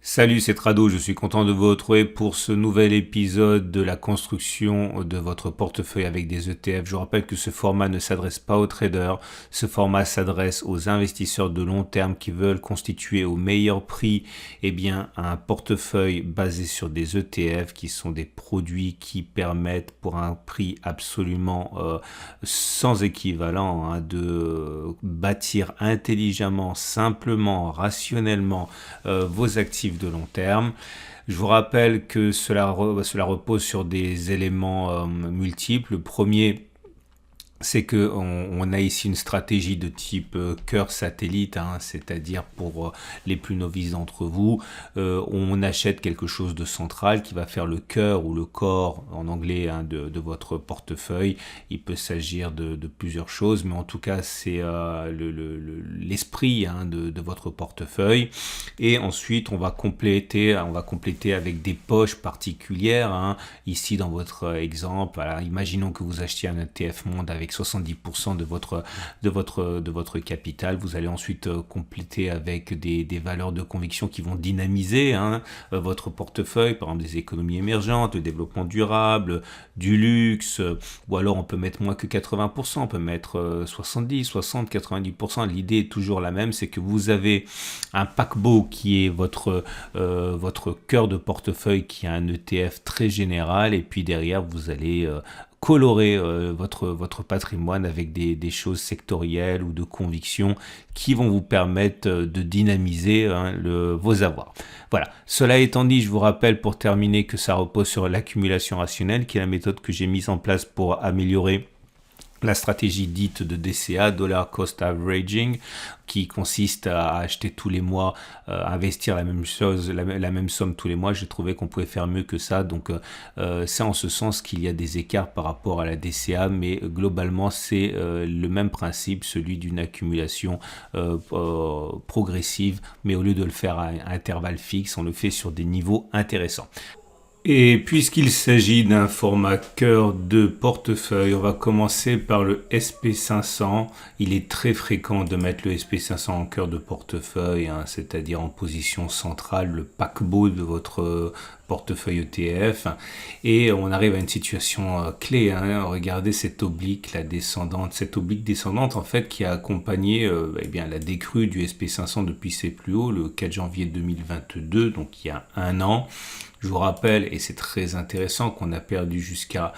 Salut, c'est Trado, je suis content de vous retrouver pour ce nouvel épisode de la construction de votre portefeuille avec des ETF. Je vous rappelle que ce format ne s'adresse pas aux traders, ce format s'adresse aux investisseurs de long terme qui veulent constituer au meilleur prix un portefeuille basé sur des ETF qui sont des produits qui permettent pour un prix absolument sans équivalent de bâtir intelligemment, simplement, rationnellement vos actifs de long terme. Je vous rappelle que cela repose sur des éléments multiples. Le premier, c'est que on a ici une stratégie de type cœur satellite, c'est-à-dire pour les plus novices d'entre vous, on achète quelque chose de central qui va faire le cœur ou le corps en anglais de votre portefeuille. Il peut s'agir de plusieurs choses, mais en tout cas c'est l'esprit de votre portefeuille. Et ensuite on va compléter avec des poches particulières. Ici dans votre exemple, alors, imaginons que vous achetiez un ETF monde avec 70% de votre capital. Vous allez ensuite compléter avec des valeurs de conviction qui vont dynamiser votre portefeuille, par exemple des économies émergentes, le développement durable, du luxe, ou alors on peut mettre moins que 80%, on peut mettre 70, 60, 90%. L'idée est toujours la même, c'est que vous avez un paquebot qui est votre cœur de portefeuille, qui a un ETF très général, et puis derrière vous allez colorer votre patrimoine avec des choses sectorielles ou de conviction qui vont vous permettre de dynamiser vos avoirs. Voilà. Cela étant dit, je vous rappelle pour terminer que ça repose sur l'accumulation rationnelle, qui est la méthode que j'ai mise en place pour améliorer la stratégie dite de DCA, Dollar Cost Averaging, qui consiste à acheter tous les mois, investir la même chose, la même somme tous les mois. J'ai trouvé qu'on pouvait faire mieux que ça, donc c'est en ce sens qu'il y a des écarts par rapport à la DCA, mais globalement c'est le même principe, celui d'une accumulation progressive, mais au lieu de le faire à intervalles fixes, on le fait sur des niveaux intéressants. Et puisqu'il s'agit d'un format cœur de portefeuille, on va commencer par le SP500. Il est très fréquent de mettre le SP500 en cœur de portefeuille, c'est-à-dire en position centrale, le paquebot de votre portefeuille ETF. Et on arrive à une situation clé. Regardez cette oblique, cette oblique descendante en fait qui a accompagné la décrue du SP500 depuis ses plus hauts, le 4 janvier 2022, donc il y a un an. Je vous rappelle, et c'est très intéressant, qu'on a perdu jusqu'à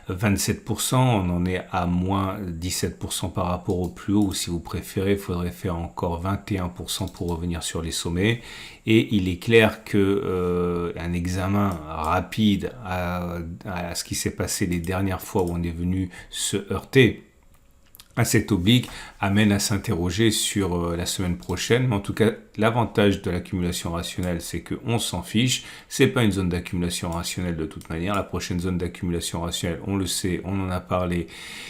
27%, on en est à moins 17% par rapport au plus haut, ou si vous préférez, il faudrait faire encore 21% pour revenir sur les sommets. Et il est clair que un examen rapide à ce qui s'est passé les dernières fois où on est venu se heurter à cette oblique amène à s'interroger sur la semaine prochaine. Mais en tout cas, l'avantage de l'accumulation rationnelle, c'est qu'on s'en fiche. C'est pas une zone d'accumulation rationnelle de toute manière. La prochaine zone d'accumulation rationnelle, on le sait, on en a parlé,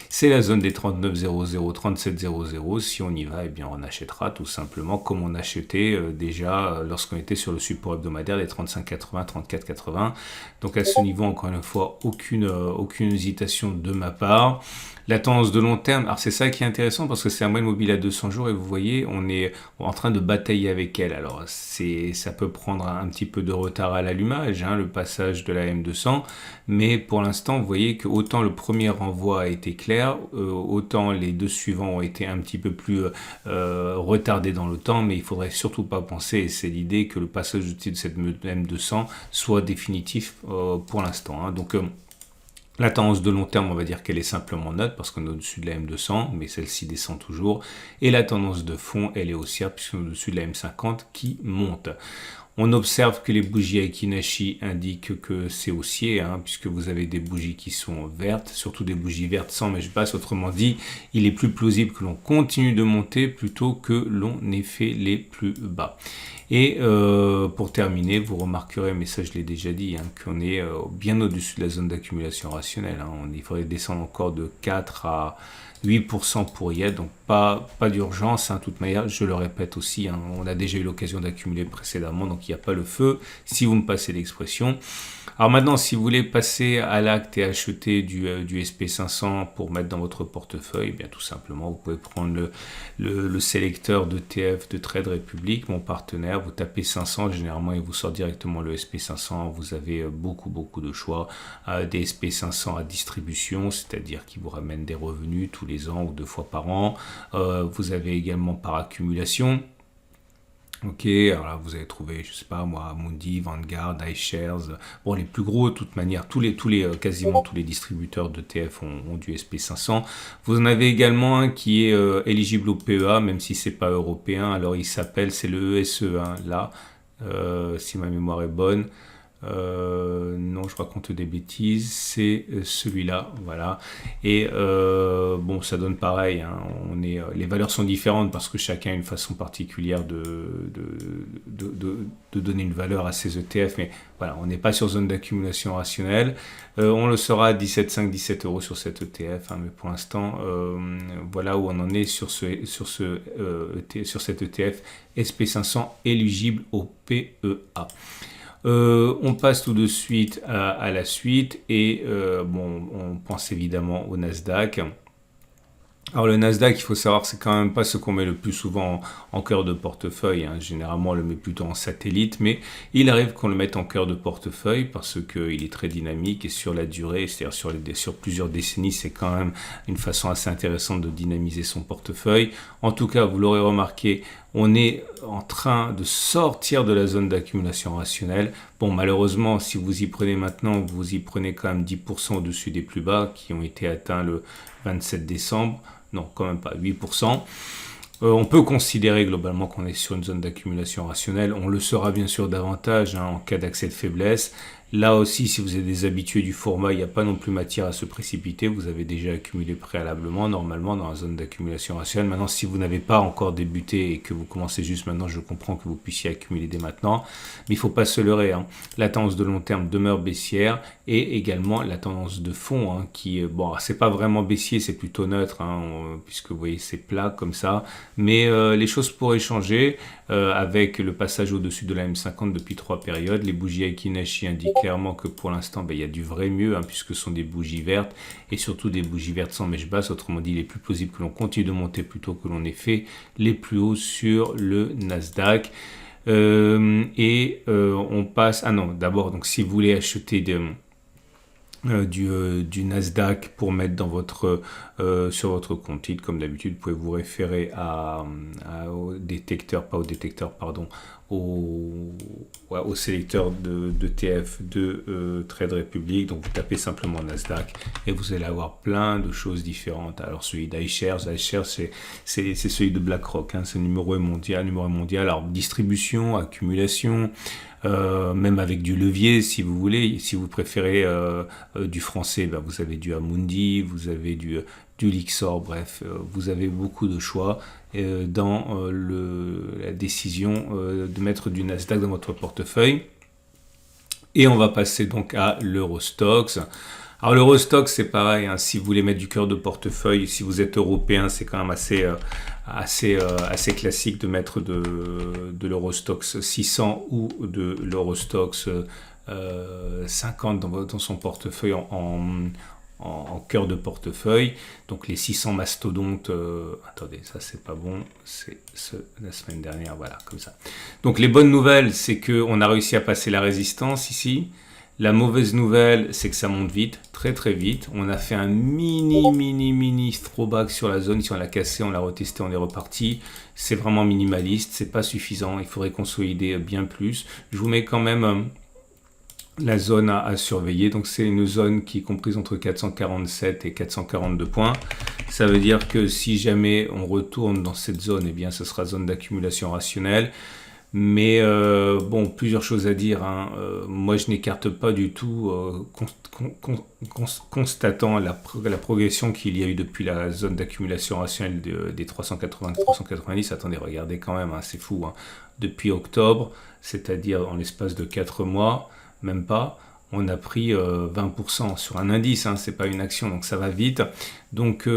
c'est la zone des 39,00, 37,00. Si on y va, on achètera tout simplement comme on achetait déjà lorsqu'on était sur le support hebdomadaire des 35,80, 34,80. Donc à ce niveau, encore une fois, aucune hésitation de ma part. La tendance de long terme, alors c'est ça qui est intéressant parce que c'est un moyenne mobile à 200 jours et vous voyez, on est en train de batailler avec elle. Alors ça peut prendre un petit peu de retard à l'allumage, le passage de la M200, mais pour l'instant, vous voyez que autant le premier renvoi a été clair, autant les deux suivants ont été un petit peu plus retardés dans le temps, mais il faudrait surtout pas penser, et c'est l'idée, que le passage de cette M200 soit définitif pour l'instant. Donc la tendance de long terme, on va dire qu'elle est simplement neutre parce qu'on est au-dessus de la M200, mais celle-ci descend toujours. Et la tendance de fond, elle est haussière puisqu'on est au-dessus de la M50 qui monte. On observe que les bougies Aiki-Nashi indiquent que c'est haussier, puisque vous avez des bougies qui sont vertes, surtout des bougies vertes sans mèche basse. Autrement dit, il est plus plausible que l'on continue de monter plutôt que l'on ait fait les plus bas. Et pour terminer, vous remarquerez, mais ça je l'ai déjà dit, qu'on est bien au-dessus de la zone d'accumulation rationnelle. Il faudrait descendre encore de 4 à 8% pour y être, donc pas d'urgence, de toute manière, je le répète aussi, on a déjà eu l'occasion d'accumuler précédemment, donc il n'y a pas le feu, si vous me passez l'expression. Alors maintenant, si vous voulez passer à l'acte et acheter du SP500 pour mettre dans votre portefeuille, bien tout simplement, vous pouvez prendre le sélecteur d'ETF de Trade Republic, mon partenaire, vous tapez 500, généralement il vous sort directement le SP500, vous avez beaucoup de choix, des SP500 à distribution, c'est-à-dire qui vous ramènent des revenus tous les ans ou 2 fois par an, vous avez également par accumulation. Ok, alors là vous avez trouvé, je sais pas moi, Mundi, Vanguard, iShares, bon les plus gros de toute manière, quasiment tous les distributeurs d'ETF ont du SP500. Vous en avez également un qui est éligible au PEA, même si c'est pas européen, alors c'est le ESE1 là, si ma mémoire est bonne. Non, je raconte des bêtises, c'est celui-là, voilà. Et bon, ça donne pareil, les valeurs sont différentes parce que chacun a une façon particulière de donner une valeur à ses ETF, mais voilà, on n'est pas sur zone d'accumulation rationnelle. On le sera à 17,5, 17 euros sur cet ETF, mais pour l'instant, voilà où on en est sur cet ETF SP500 éligible au PEA. On passe tout de suite à la suite et on pense évidemment au Nasdaq. Alors le Nasdaq, il faut savoir que c'est quand même pas ce qu'on met le plus souvent en cœur de portefeuille. Généralement, on le met plutôt en satellite, mais il arrive qu'on le mette en cœur de portefeuille parce qu'il est très dynamique et sur la durée, c'est-à-dire sur plusieurs décennies, c'est quand même une façon assez intéressante de dynamiser son portefeuille. En tout cas, vous l'aurez remarqué, on est en train de sortir de la zone d'accumulation rationnelle. Bon, malheureusement, si vous y prenez maintenant, vous y prenez quand même 10% au-dessus des plus bas qui ont été atteints le 27 décembre. Non, quand même pas, 8%. On peut considérer globalement qu'on est sur une zone d'accumulation rationnelle. On le sera bien sûr davantage en cas d'accès de faiblesse. Là aussi, si vous êtes des habitués du format, il n'y a pas non plus matière à se précipiter. Vous avez déjà accumulé préalablement, normalement, dans la zone d'accumulation rationnelle. Maintenant, si vous n'avez pas encore débuté et que vous commencez juste maintenant, je comprends que vous puissiez accumuler dès maintenant. Mais il ne faut pas se leurrer. La tendance de long terme demeure baissière et également la tendance de fond qui, bon, c'est pas vraiment baissier, c'est plutôt neutre, puisque vous voyez, c'est plat comme ça. Mais les choses pourraient changer avec le passage au-dessus de la M50 depuis 3 périodes. Les bougies Aiki-Nashi indiquent clairement que pour l'instant, il y a du vrai mieux, puisque ce sont des bougies vertes et surtout des bougies vertes sans mèche basse. Autrement dit, il est plus plausible que l'on continue de monter plutôt que l'on ait fait les plus hauts sur le Nasdaq. On passe... Ah non, d'abord, donc si vous voulez acheter du Nasdaq pour mettre sur votre compte titre, comme d'habitude, vous pouvez vous référer au sélecteur d'ETF de Trade Republic. Donc vous tapez simplement Nasdaq et vous allez avoir plein de choses différentes. Alors celui d'iShares, c'est celui de BlackRock, c'est le numéro mondial. Alors distribution, accumulation, même avec du levier si vous voulez. Si vous préférez du français, vous avez du Amundi, vous avez du Lyxor, bref, vous avez beaucoup de choix dans la décision de mettre du Nasdaq dans votre portefeuille. Et on va passer donc à l'Eurostoxx. Alors l'Eurostoxx, c'est pareil, si vous voulez mettre du cœur de portefeuille, si vous êtes européen, c'est quand même assez classique de mettre de l'Eurostoxx 600 ou de l'Eurostoxx 50 dans son portefeuille en cœur de portefeuille. Donc les 600 mastodontes, attendez, ça c'est pas bon, c'est la semaine dernière, voilà, comme ça. Donc les bonnes nouvelles, c'est qu'on a réussi à passer la résistance ici. La mauvaise nouvelle, c'est que ça monte vite, très très vite. On a fait un mini throwback sur la zone. Si on l'a cassé, on l'a retesté, on est reparti. C'est vraiment minimaliste, c'est pas suffisant. Il faudrait consolider bien plus. Je vous mets quand même la zone à surveiller. Donc c'est une zone qui est comprise entre 447 et 442 points. Ça veut dire que si jamais on retourne dans cette zone, eh bien ce sera zone d'accumulation rationnelle. Mais plusieurs choses à dire. Moi, je n'écarte pas du tout, constatant la progression qu'il y a eu depuis la zone d'accumulation rationnelle des 380-390. Attendez, regardez quand même, c'est fou. Depuis octobre, c'est-à-dire en l'espace de 4 mois, même pas, on a pris 20% sur un indice. C'est pas une action, donc ça va vite. Donc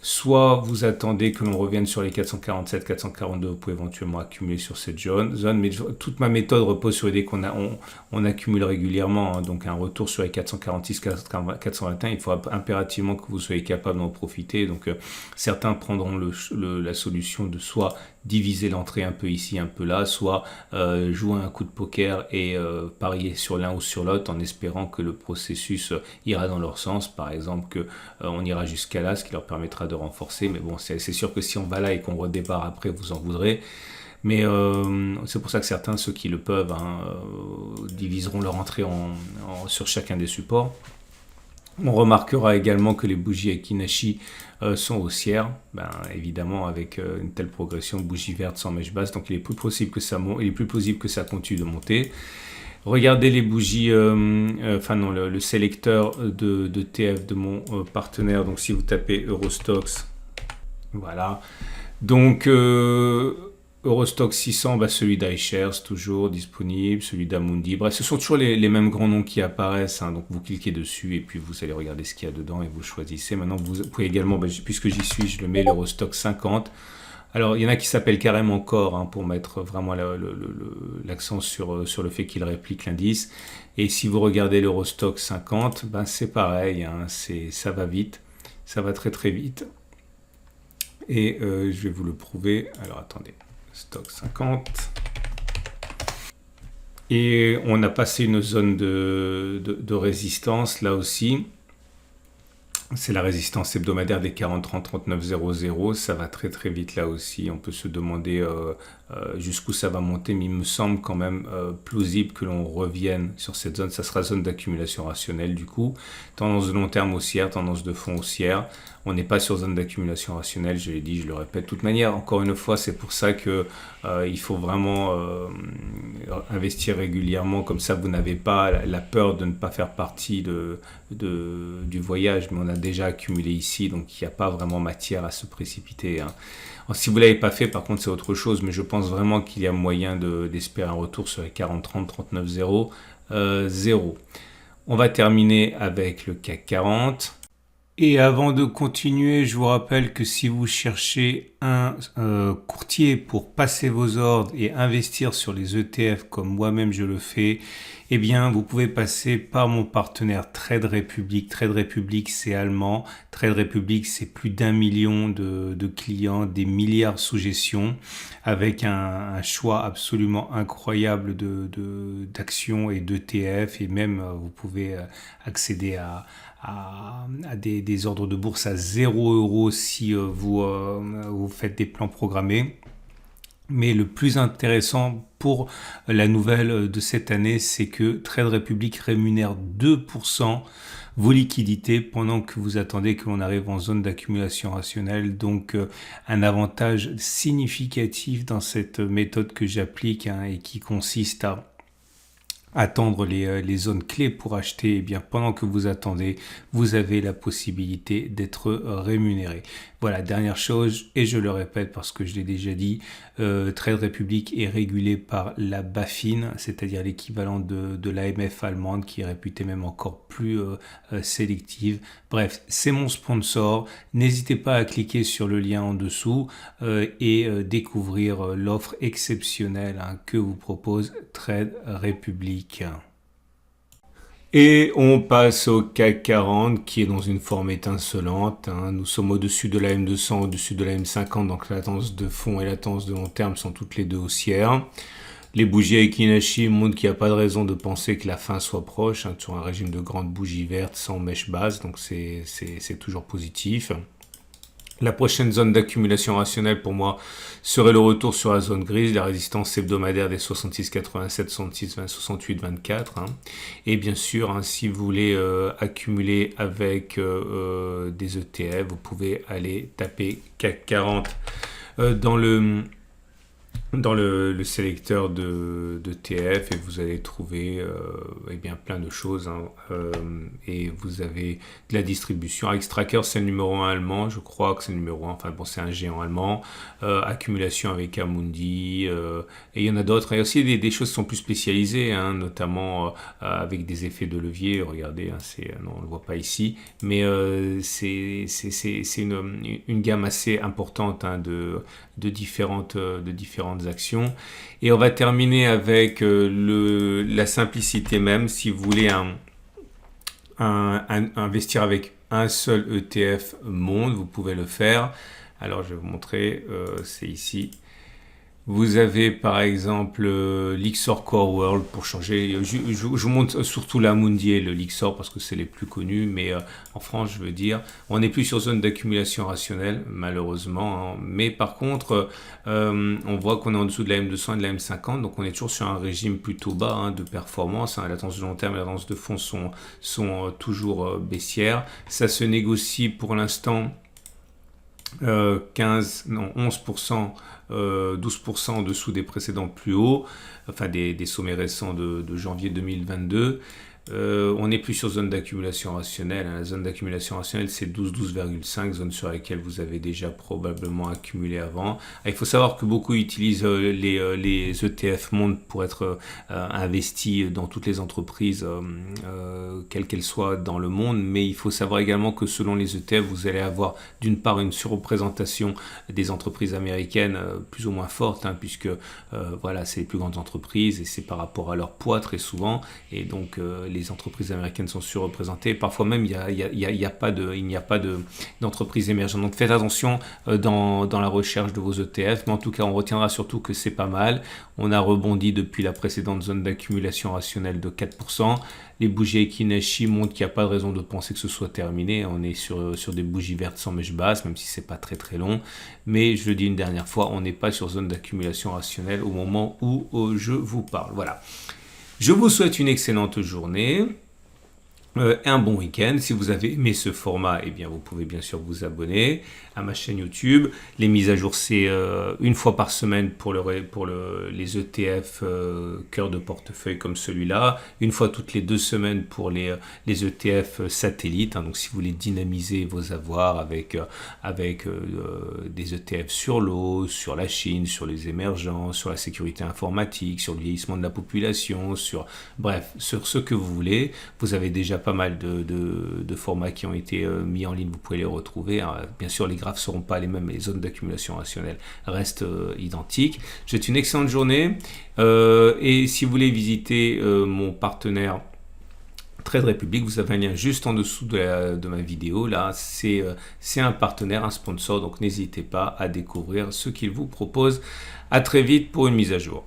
Soit vous attendez que l'on revienne sur les 447, 442, vous pouvez éventuellement accumuler sur cette zone, mais toute ma méthode repose sur l'idée on accumule régulièrement, hein, donc un retour sur les 446, 421, il faut impérativement que vous soyez capable d'en profiter. Donc certains prendront la solution de soit diviser l'entrée un peu ici, un peu là, soit jouer un coup de poker et parier sur l'un ou sur l'autre en espérant que le processus ira dans leur sens, par exemple que on ira jusqu'à là, ce qui leur permettra de renforcer. Mais bon, c'est sûr que si on va là et qu'on redépart après, vous en voudrez. Mais c'est pour ça que certains, ceux qui le peuvent, hein, diviseront leur entrée sur chacun des supports. On remarquera également que les bougies Ekinashi sont haussières, évidemment avec une telle progression, bougie verte sans mèche basse, donc il est plus possible que ça continue de monter. Regardez les bougies, le sélecteur de TF de mon partenaire. Donc si vous tapez Eurostoxx, voilà. Donc Eurostoxx 600, celui d'iShares toujours disponible, celui d'Amundi. Bref, ce sont toujours les mêmes grands noms qui apparaissent. Hein, donc vous cliquez dessus et puis vous allez regarder ce qu'il y a dedans et vous choisissez. Maintenant, vous pouvez également, puisque j'y suis, je le mets l'Eurostoxx 50. Alors, il y en a qui s'appellent carrément Core, hein, pour mettre vraiment l'accent sur le fait qu'il réplique l'indice. Et si vous regardez l'Eurostoxx 50, c'est pareil, hein, ça va vite, ça va très très vite. Et je vais vous le prouver. Alors, attendez, Stoxx 50. Et on a passé une zone de résistance, là aussi. C'est la résistance hebdomadaire des 40, 30, 39, 00. Ça va très très vite là aussi. On peut se demander jusqu'où ça va monter, mais il me semble quand même plausible que l'on revienne sur cette zone. Ça sera zone d'accumulation rationnelle du coup. Tendance de long terme haussière, tendance de fond haussière. On n'est pas sur zone d'accumulation rationnelle, je l'ai dit, je le répète. De toute manière, encore une fois, c'est pour ça que il faut vraiment investir régulièrement. Comme ça, vous n'avez pas la peur de ne pas faire partie du voyage, mais on a déjà accumulé ici, donc il n'y a pas vraiment matière à se précipiter. Hein. Alors, si vous ne l'avez pas fait, par contre, c'est autre chose, mais je pense vraiment qu'il y a moyen d'espérer un retour sur les 40, 30, 39, 0. On va terminer avec le CAC 40. Et avant de continuer, je vous rappelle que si vous cherchez un courtier pour passer vos ordres et investir sur les ETF comme moi-même je le fais, eh bien vous pouvez passer par mon partenaire Trade Republic. Trade Republic, c'est allemand. Trade Republic, c'est plus d'1 million de clients, des milliards sous gestion, avec un choix absolument incroyable d'actions et d'ETF. Et même vous pouvez accéder à des ordres de bourse à 0 € si vous faites des plans programmés. Mais le plus intéressant pour la nouvelle de cette année, c'est que Trade Republic rémunère 2% vos liquidités pendant que vous attendez que l'on arrive en zone d'accumulation rationnelle. Donc un avantage significatif dans cette méthode que j'applique, hein, et qui consiste à attendre les zones clés pour acheter. Eh bien, pendant que vous attendez, vous avez la possibilité d'être rémunéré. Voilà, dernière chose, et je le répète parce que je l'ai déjà dit, Trade Republic est régulé par la BaFin, c'est-à-dire l'équivalent de l'AMF allemande, qui est réputée même encore plus sélective. Bref, c'est mon sponsor. N'hésitez pas à cliquer sur le lien en dessous et découvrir l'offre exceptionnelle, hein, que vous propose Trade Republic. Et on passe au CAC 40 qui est dans une forme étincelante. Hein. Nous sommes au-dessus de la M200, au-dessus de la M50, donc la tendance de fond et la tendance de long terme sont toutes les deux haussières. Les bougies Ekinashi montrent qu'il n'y a pas de raison de penser que la fin soit proche, hein, sur un régime de grandes bougies vertes sans mèche basse, donc c'est toujours positif. La prochaine zone d'accumulation rationnelle pour moi serait le retour sur la zone grise, la résistance hebdomadaire des 66,87, 66, 20, 68, 24. Hein. Et bien sûr, hein, si vous voulez accumuler avec des ETF, vous pouvez aller taper CAC 40 dans le dans le sélecteur de TF et vous allez trouver eh bien, plein de choses. Hein, et vous avez de la distribution. Xtracker, c'est le numéro 1 allemand. Je crois que c'est le numéro 1. Enfin bon, c'est un géant allemand. Accumulation avec Amundi. Et il y en a d'autres. Il y a aussi des choses qui sont plus spécialisées, hein, notamment avec des effets de levier. Regardez, hein, non, on ne le voit pas ici. Mais c'est une gamme assez importante, hein, de différentes actions. Et on va terminer avec la simplicité même. Si vous voulez investir avec un seul ETF monde, vous pouvez le faire. Alors je vais vous montrer, c'est ici. Vous avez par exemple l'Ixor Core World pour changer. Je vous montre surtout l'Amundi et le Lixor parce que c'est les plus connus, mais en France, je veux dire, on n'est plus sur zone d'accumulation rationnelle, malheureusement. Hein. Mais par contre, on voit qu'on est en dessous de la M200 et de la M50, donc on est toujours sur un régime plutôt bas, hein, de performance. Hein. La tendance de long terme et la tendance de fond sont toujours baissières. Ça se négocie pour l'instant 11%, 12% en dessous des précédents plus hauts, enfin des sommets récents de janvier 2022. On n'est plus sur zone d'accumulation rationnelle. Hein. La zone d'accumulation rationnelle, c'est 12,5, zone sur laquelle vous avez déjà probablement accumulé avant. Il faut savoir que beaucoup utilisent les ETF monde pour être investis dans toutes les entreprises, quelles qu'elles soient dans le monde. Mais il faut savoir également que selon les ETF, vous allez avoir d'une part une surreprésentation des entreprises américaines plus ou moins forte, hein, puisque voilà, c'est les plus grandes entreprises et c'est par rapport à leur poids très souvent. Et donc, les entreprises américaines sont surreprésentées. Parfois même, il n'y a pas d'entreprises émergentes. Donc faites attention dans la recherche de vos ETF. Mais en tout cas, on retiendra surtout que c'est pas mal. On a rebondi depuis la précédente zone d'accumulation rationnelle de 4%. Les bougies Ekinashi montrent qu'il n'y a pas de raison de penser que ce soit terminé. On est sur des bougies vertes sans mèche basse, même si c'est pas très très long. Mais je le dis une dernière fois, on n'est pas sur zone d'accumulation rationnelle au moment où je vous parle. Voilà. Je vous souhaite une excellente journée, un bon week-end. Si vous avez aimé ce format, eh bien, vous pouvez bien sûr vous abonner à ma chaîne YouTube. Les mises à jour, c'est une fois par semaine pour les ETF cœur de portefeuille comme celui-là. Une fois toutes les 2 semaines pour les ETF satellites. Hein. Donc, si vous voulez dynamiser vos avoirs avec des ETF sur l'eau, sur la Chine, sur les émergents, sur la sécurité informatique, sur le vieillissement de la population, sur ce que vous voulez. Vous avez déjà pas mal de formats qui ont été mis en ligne. Vous pouvez les retrouver. Hein. Bien sûr, les graphes ne seront pas les mêmes, mais les zones d'accumulation rationnelle restent identiques. Je vous souhaite une excellente journée. Et si vous voulez visiter mon partenaire Trade Republic, vous avez un lien juste en dessous de ma vidéo. Là, c'est un partenaire, un sponsor, donc n'hésitez pas à découvrir ce qu'il vous propose. À très vite pour une mise à jour.